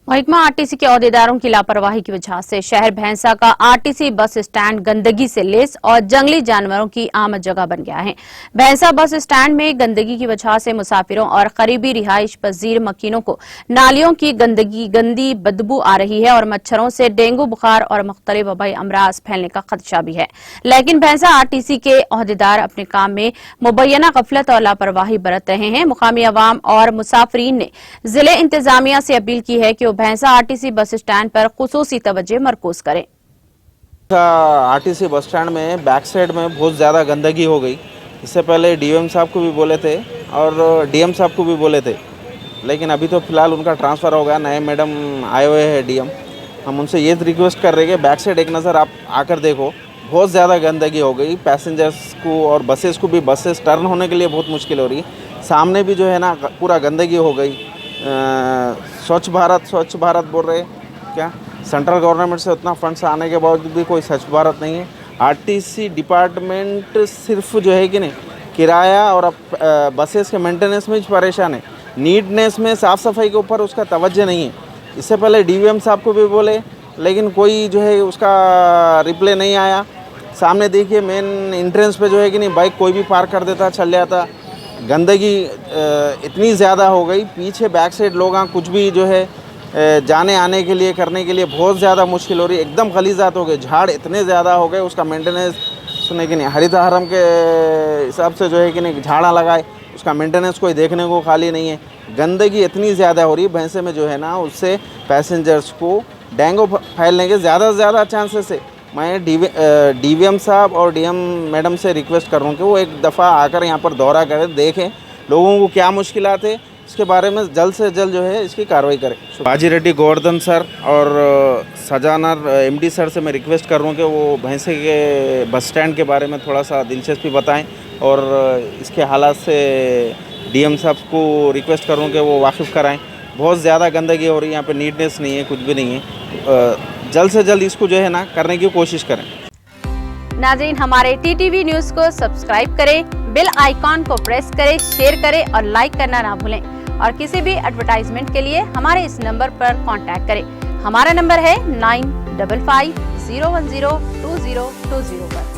महकमा आरटीसी के अहदेदारों की लापरवाही की वजह से शहर भैंसा का आरटीसी बस स्टैंड गंदगी से लेस और जंगली जानवरों की आम जगह बन गया है। भैंसा बस स्टैंड में गंदगी की वजह से मुसाफिरों और करीबी रिहाइश पजीर मकीनों को नालियों की गंदी बदबू आ रही है और मच्छरों से डेंगू बुखार और मुख्तलिफ वबाई अमराज फैलने का खदशा भी है। लेकिन भैंसा आरटीसी के अहदेदार अपने काम में मुबैना गफलत और लापरवाही बरत रहे हैं। मुकामी अवाम और मुसाफरीन ने जिले इंतजामिया से अपील की है कि भैंसा आरटीसी बस स्टैंड पर खुसूसी तवज्जो मरकूज करें। आरटीसी बस स्टैंड में बैक साइड में बहुत ज़्यादा गंदगी हो गई। इससे पहले डीएम साहब को भी बोले थे और डीएम साहब को भी बोले थे, लेकिन अभी तो फिलहाल उनका ट्रांसफ़र हो गया, नए मैडम आए हुए हैं डीएम। हम उनसे ये रिक्वेस्ट कर रहे हैं कि बैक साइड एक नज़र आप आकर देखो, बहुत ज़्यादा गंदगी हो गई। पैसेंजर्स को और बसेस को भी, बसेस टर्न होने के लिए बहुत मुश्किल हो रही। सामने भी जो है ना पूरा गंदगी हो गई। स्वच्छ भारत बोल रहे क्या, सेंट्रल गवर्नमेंट से उतना फंड्स आने के बावजूद भी कोई स्वच्छ भारत नहीं है। आरटीसी डिपार्टमेंट सिर्फ जो है कि नहीं किराया और बसेस के मेंटेनेंस में परेशान है, नीटनेस में, साफ़ सफाई के ऊपर उसका तवज्जो नहीं है। इससे पहले डीवीएम साहब को भी बोले, लेकिन कोई जो है उसका रिप्लाई नहीं आया। सामने देखिए मेन एंट्रेंस पे जो है कि नहीं बाइक कोई भी पार्क कर देता, चल जाता। गंदगी इतनी ज़्यादा हो गई, पीछे बैक साइड लोग कुछ भी जो है जाने आने के लिए करने के लिए बहुत ज़्यादा मुश्किल हो रही है। एकदम गलीज़ात हो गए, झाड़ इतने ज़्यादा हो गए, उसका मेंटेनेंस सुने कि नहीं हरित हरम के हिसाब से जो है कि नहीं झाड़ा लगाए, उसका मेंटेनेंस कोई देखने को खाली नहीं है। गंदगी इतनी ज़्यादा हो रही है भैंसे में जो है ना, उससे पैसेंजर्स को डेंगू फैलने के ज़्यादा से ज़्यादा चांसेस है। मैं डीवीएम साहब और डीएम मैडम से रिक्वेस्ट कर रहा हूँ कि वो एक दफ़ा आकर यहाँ पर दौरा करें, देखें लोगों को क्या मुश्किलात है, इसके बारे में जल्द से जल्द जो है इसकी कार्रवाई करें। बाजीरेड्डी गोवर्धन सर और सजानर एमडी सर से मैं रिक्वेस्ट कर रहा हूँ कि वो भैंसे के बस स्टैंड के बारे में थोड़ा सा दिलचस्पी बताएं और इसके हालात से डीएम साहब को रिक्वेस्ट कर रहा हूँ कि वो वाकिफ़ कराएँ। बहुत ज़्यादा गंदगी हो रही है यहाँ पे, नीटनेस नहीं है, कुछ भी नहीं है। जल्द से जल्द इसको जो है ना करने की कोशिश करें। नाज़रीन, हमारे टीटीवी न्यूज़ को सब्सक्राइब करें, बेल आइकॉन को प्रेस करें, शेयर करें और लाइक करना ना भूलें। और किसी भी एडवर्टाइजमेंट के लिए हमारे इस नंबर पर कांटेक्ट करें। हमारा नंबर है 9550102020 पर।